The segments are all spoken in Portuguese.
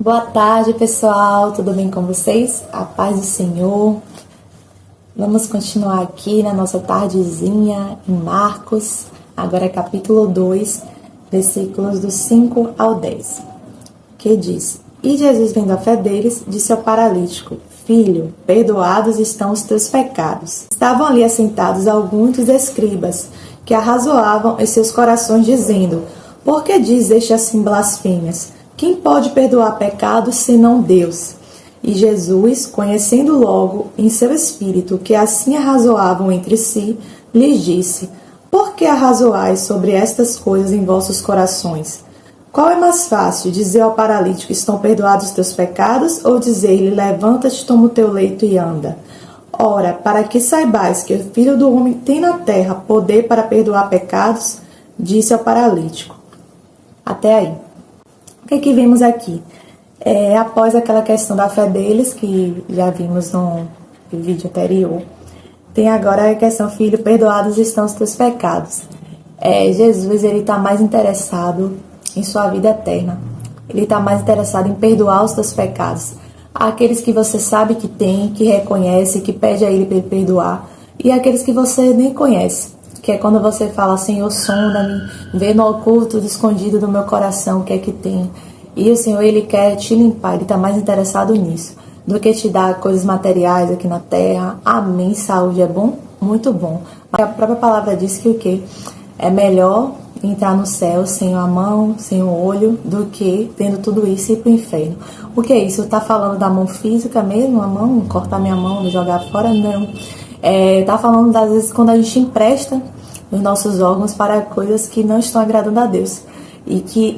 Boa tarde, pessoal. Tudo bem com vocês? A paz do Senhor. Vamos continuar aqui na nossa tardezinha em Marcos, agora é capítulo 2, versículos do 5 ao 10, que diz: E Jesus, vendo a fé deles, disse ao paralítico: Filho, perdoados estão os teus pecados. Estavam ali assentados alguns dos escribas, que arrazoavam em seus corações, dizendo: Por que diz assim blasfêmias? Quem pode perdoar pecados senão Deus? E Jesus, conhecendo logo em seu espírito que assim arrazoavam entre si, lhes disse: Por que arrazoais sobre estas coisas em vossos corações? Qual é mais fácil, dizer ao paralítico: Estão perdoados os teus pecados, ou dizer-lhe: Levanta-te, toma o teu leito e anda? Ora, para que saibais que o Filho do Homem tem na terra poder para perdoar pecados, disse ao paralítico. Até aí. O que vimos aqui? Após aquela questão da fé deles, que já vimos no vídeo anterior, tem agora a questão: Filho, perdoados estão os teus pecados. Jesus, ele está mais interessado em sua vida eterna. Ele está mais interessado em perdoar os teus pecados. Aqueles que você sabe que tem, que reconhece, que pede a ele para ele perdoar, e aqueles que você nem conhece, que é quando você fala: Senhor, sonda-me, vê no oculto, escondido do meu coração o que é que tem. E o Senhor, ele quer te limpar, ele está mais interessado nisso do que te dar coisas materiais aqui na terra. Amém. Saúde é bom? Muito bom. A própria palavra diz que o quê? É melhor entrar no céu sem a mão, sem o olho, do que tendo tudo isso e ir para o inferno. O que é isso? Está falando da mão física mesmo? A mão, cortar minha mão, me jogar fora? Não. Está falando das vezes quando a gente empresta os nossos órgãos para coisas que não estão agradando a Deus. E que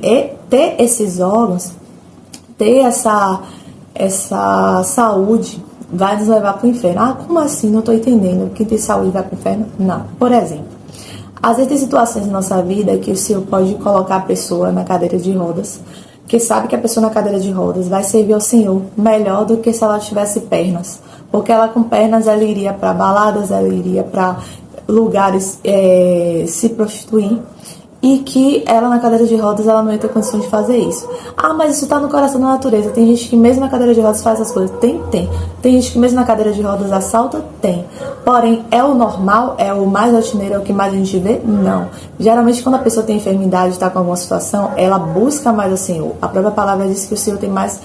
ter esses órgãos, ter essa saúde, vai nos levar para o inferno. Ah, como assim? Não estou entendendo. Quem tem saúde vai para o inferno? Não. Por exemplo, às vezes tem situações na nossa vida que o Senhor pode colocar a pessoa na cadeira de rodas, que sabe que a pessoa na cadeira de rodas vai servir ao Senhor melhor do que se ela tivesse pernas. Porque ela com pernas, ela iria para baladas, ela iria para lugares se prostituir. E que ela na cadeira de rodas, ela não ia ter condições de fazer isso. Ah, mas isso está no coração da natureza. Tem gente que mesmo na cadeira de rodas faz essas coisas. Tem. Tem gente que mesmo na cadeira de rodas assalta? Tem. Porém, é o normal? É o mais rotineiro? É o que mais a gente vê? Não. Geralmente, quando a pessoa tem enfermidade, está com alguma situação, ela busca mais o Senhor. A própria palavra diz que o Senhor tem mais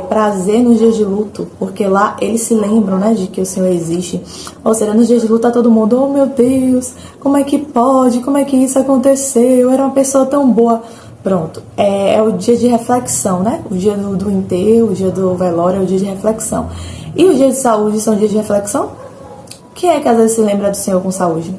prazer nos dias de luto, porque lá eles se lembram, né, de que o Senhor existe. Ou seja, nos dias de luto tá todo mundo: oh meu Deus, como é que pode? Como é que isso aconteceu? Eu era uma pessoa tão boa. Pronto, é o dia de reflexão, né? O dia do enterro, o dia do velório é o dia de reflexão. E os dias de saúde são dias de reflexão? Quem é que às vezes se lembra do Senhor com saúde?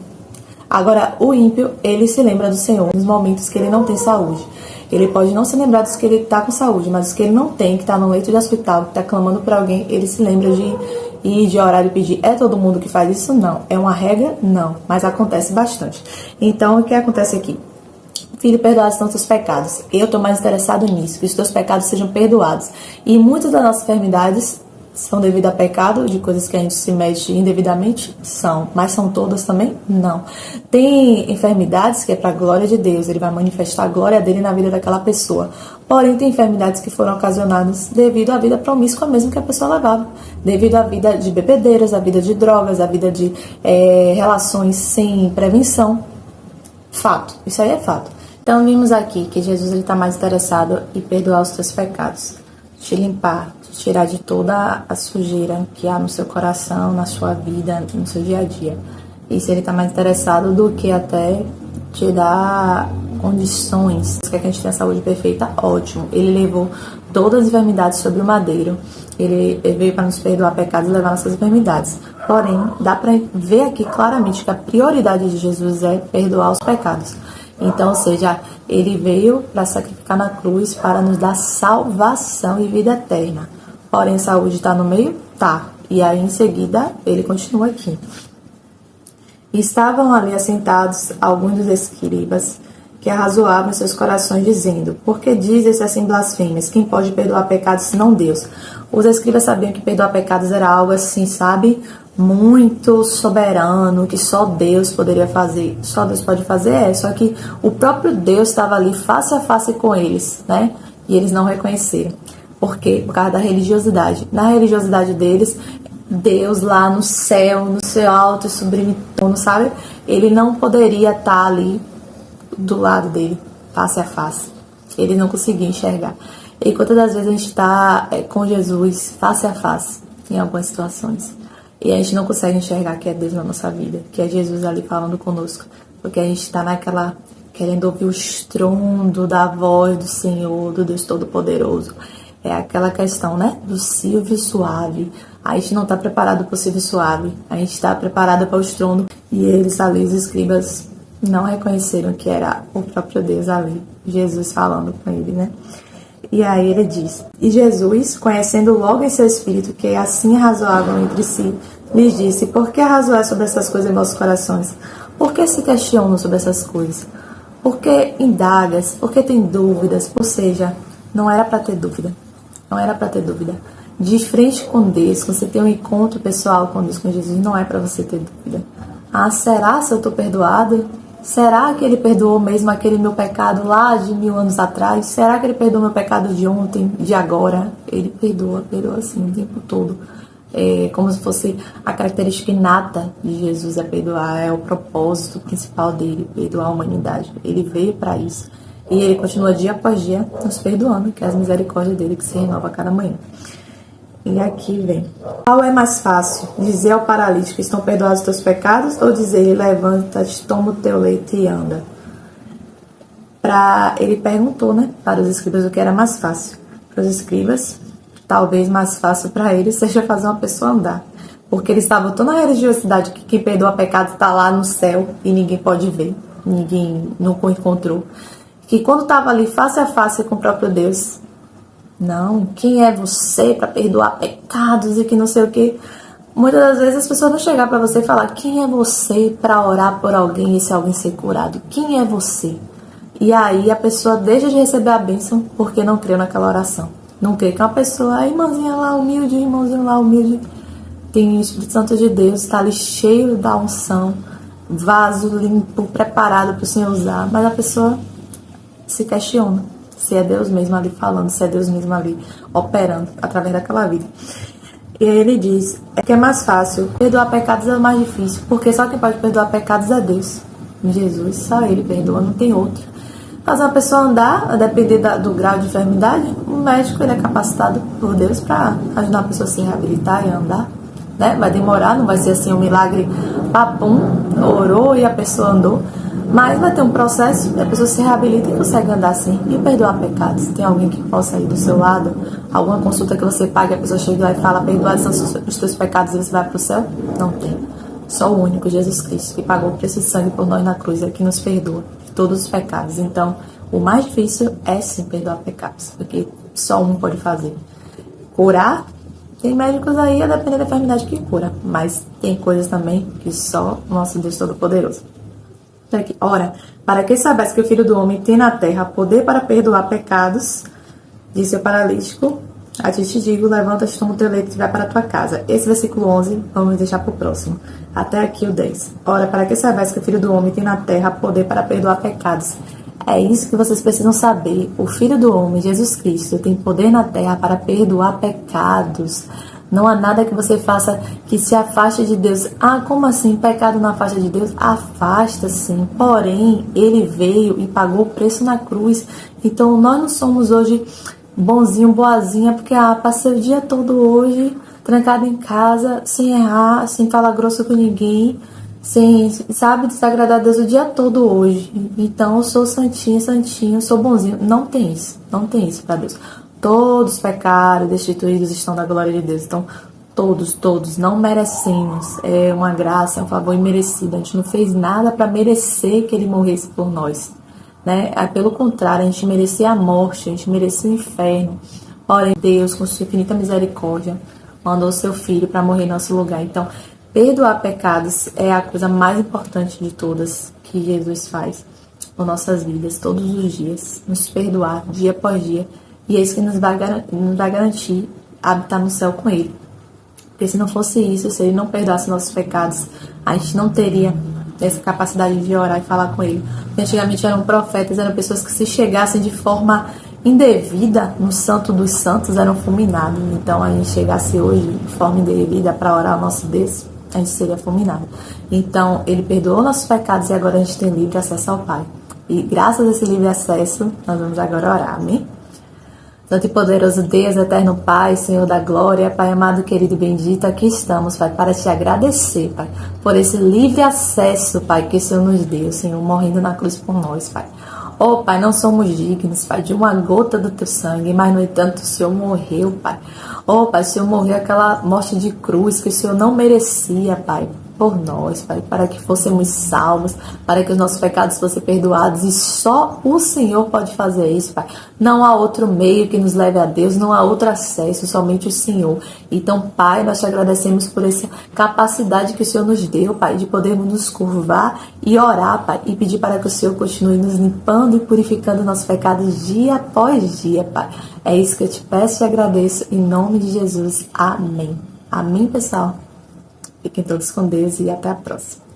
Agora, o ímpio, ele se lembra do Senhor nos momentos que ele não tem saúde. Ele pode não se lembrar dos que ele está com saúde, mas os que ele não tem, que está no leito de hospital, que está clamando para alguém, ele se lembra de ir, de orar e pedir. É todo mundo que faz isso? Não. É uma regra? Não. Mas acontece bastante. Então, o que acontece aqui? Filho, perdoados estão os teus pecados. Eu estou mais interessado nisso, que os teus pecados sejam perdoados. E muitas das nossas enfermidades são devido a pecado, de coisas que a gente se mete indevidamente? São. Mas são todas também? Não. Tem enfermidades que é para a glória de Deus. Ele vai manifestar a glória dele na vida daquela pessoa. Porém, tem enfermidades que foram ocasionadas devido à vida promíscua mesmo que a pessoa levava. Devido à vida de bebedeiras, à vida de drogas, à vida de relações sem prevenção. Fato. Isso aí é fato. Então, vimos aqui que Jesus está mais interessado em perdoar os teus pecados. Te limpar, te tirar de toda a sujeira que há no seu coração, na sua vida, no seu dia a dia. Isso ele está mais interessado do que até te dar condições. Se quer que a gente tenha saúde perfeita, ótimo. Ele levou todas as enfermidades sobre o madeiro. Ele veio para nos perdoar pecados e levar nossas enfermidades. Porém, dá para ver aqui claramente que a prioridade de Jesus é perdoar os pecados. Então, ou seja, ele veio para sacrificar na cruz para nos dar salvação e vida eterna. Porém, a saúde está no meio? Tá. E aí, em seguida, ele continua aqui. Estavam ali assentados alguns dos escribas que arrazoavam em seus corações, dizendo: Por que dizes assim blasfêmias? Quem pode perdoar pecados senão Deus? Os escribas sabiam que perdoar pecados era algo assim, sabe? Muito soberano, que só Deus poderia fazer. Só Deus pode fazer, só que o próprio Deus estava ali face a face com eles, né? E eles não reconheceram. Por quê? Por causa da religiosidade. Na religiosidade deles, Deus lá no céu, no seu alto e sublime trono, sabe? Ele não poderia estar ali do lado dele, face a face. Ele não conseguia enxergar. E quantas das vezes a gente está com Jesus face a face em algumas situações e a gente não consegue enxergar que é Deus na nossa vida, que é Jesus ali falando conosco, porque a gente está naquela querendo ouvir o estrondo da voz do Senhor, do Deus Todo-Poderoso. É aquela questão, né, do silvio suave. A gente não está preparado para o silvio suave, a gente está preparado para o estrondo. E eles ali, os escribas, não reconheceram que era o próprio Deus ali, Jesus falando com ele, né? E aí ele diz: e Jesus, conhecendo logo em seu espírito que assim razoavam entre si, lhes disse: por que razoar sobre essas coisas em vossos corações? Por que se questionam sobre essas coisas? Por que indagas? Por que tem dúvidas? Ou seja, não era para ter dúvida. Não era para ter dúvida. De frente com Deus, quando você tem um encontro pessoal com Deus, com Jesus, não é para você ter dúvida. Ah, será se eu estou perdoado? Será que ele perdoou mesmo aquele meu pecado lá de 1000 anos atrás? Será que ele perdoou meu pecado de ontem, de agora? Ele perdoa assim o tempo todo. É como se fosse a característica inata de Jesus é perdoar, é o propósito principal dele, perdoar a humanidade. Ele veio para isso. E ele continua dia após dia nos perdoando, que é as misericórdias dele que se renova a cada manhã. E aqui vem: qual é mais fácil, dizer ao paralítico: estão perdoados os teus pecados, ou dizer: levanta-te, toma o teu leito e anda? Ele perguntou, né, para os escribas o que era mais fácil. Para os escribas, talvez mais fácil para eles seja fazer uma pessoa andar, porque eles estavam tão na religiosidade que quem perdoa pecado está lá no céu e ninguém pode ver, ninguém nunca o encontrou, que quando estava ali face a face com o próprio Deus, não, quem é você para perdoar pecados e que não sei o que. Muitas das vezes as pessoas vão chegar para você e falar: quem é você para orar por alguém e esse alguém ser curado? Quem é você? E aí a pessoa deixa de receber a bênção porque não creu naquela oração. Não crê que uma pessoa, a irmãzinha lá humilde, irmãozinho lá humilde, tem o Espírito Santo de Deus, está ali cheio da unção, vaso limpo, preparado para o Senhor usar, mas a pessoa se questiona se é Deus mesmo ali falando, se é Deus mesmo ali operando através daquela vida. E aí ele diz: é que é mais fácil, perdoar pecados é mais difícil, porque só quem pode perdoar pecados é Deus. Jesus, só ele perdoa, não tem outro. Fazer uma pessoa andar, a depender do grau de enfermidade, o médico ele é capacitado por Deus para ajudar a pessoa a se reabilitar e andar, né? Vai demorar, não vai ser assim um milagre, papum, orou e a pessoa andou. Mas vai ter um processo e a pessoa se reabilita e consegue andar assim e perdoar pecados. Tem alguém que possa ir do seu lado? Alguma consulta que você paga, a pessoa chega lá e fala: perdoados são os teus pecados e você vai para o céu? Não tem. Só o único, Jesus Cristo, que pagou o preço de sangue por nós na cruz, é que nos perdoa de todos os pecados. Então, o mais difícil é sim perdoar pecados, porque só um pode fazer. Curar, tem médicos aí, a depender da enfermidade que cura, mas tem coisas também que só o nosso Deus Todo-Poderoso. Aqui. Ora, para que soubesse que o Filho do Homem tem na terra poder para perdoar pecados, disse o paralítico: a ti te digo, levanta-te, toma o teu leito e vai para a tua casa. Esse versículo 11, vamos deixar para o próximo. Até aqui o 10. Ora, para que soubesse que o Filho do Homem tem na terra poder para perdoar pecados. É isso que vocês precisam saber. O Filho do Homem, Jesus Cristo, tem poder na terra para perdoar pecados. Não há nada que você faça que se afaste de Deus. Ah, como assim? Pecado não afasta de Deus? Afasta sim. Porém, ele veio e pagou o preço na cruz. Então, nós não somos hoje bonzinho, boazinha, porque passei o dia todo hoje trancado em casa, sem errar, sem falar grosso com ninguém, sem, sabe, desagradar a Deus o dia todo hoje. Então, eu sou santinho, eu sou bonzinho. Não tem isso para Deus. Todos pecaram, destituídos estão da glória de Deus. Então, todos, não merecemos. É uma graça, é um favor imerecido. A gente não fez nada para merecer que ele morresse por nós, né? Pelo contrário, a gente merecia a morte, a gente merecia o inferno. Porém, Deus, com sua infinita misericórdia, mandou seu Filho para morrer em nosso lugar. Então, perdoar pecados é a coisa mais importante de todas que Jesus faz por nossas vidas, todos os dias. Nos perdoar, dia após dia. E é isso que nos vai garantir habitar no céu com Ele. Porque se não fosse isso, se Ele não perdoasse nossos pecados, a gente não teria essa capacidade de orar e falar com Ele. Porque antigamente eram profetas, eram pessoas que se chegassem de forma indevida no Santo dos Santos eram fulminados. Então, a gente chegasse hoje de forma indevida para orar ao nosso Deus, a gente seria fulminado. Então, Ele perdoou nossos pecados e agora a gente tem livre acesso ao Pai. E graças a esse livre acesso, nós vamos agora orar, amém? Santo e poderoso Deus, eterno Pai, Senhor da glória, Pai amado, querido e bendito, aqui estamos, Pai, para te agradecer, Pai, por esse livre acesso, Pai, que o Senhor nos deu, Senhor, morrendo na cruz por nós, Pai. Oh, Pai, não somos dignos, Pai, de uma gota do teu sangue, mas, no entanto, o Senhor morreu, Pai. Oh, Pai, o Senhor morreu aquela morte de cruz que o Senhor não merecia, Pai, por nós, Pai, para que fôssemos salvos, para que os nossos pecados fossem perdoados, e só o Senhor pode fazer isso, Pai. Não há outro meio que nos leve a Deus, não há outro acesso, somente o Senhor. Então, Pai, nós te agradecemos por essa capacidade que o Senhor nos deu, Pai, de podermos nos curvar e orar, Pai, e pedir para que o Senhor continue nos limpando e purificando nossos pecados dia após dia, Pai. É isso que eu te peço e agradeço, em nome de Jesus. Amém. Amém, pessoal. Fiquem todos com Deus e até a próxima.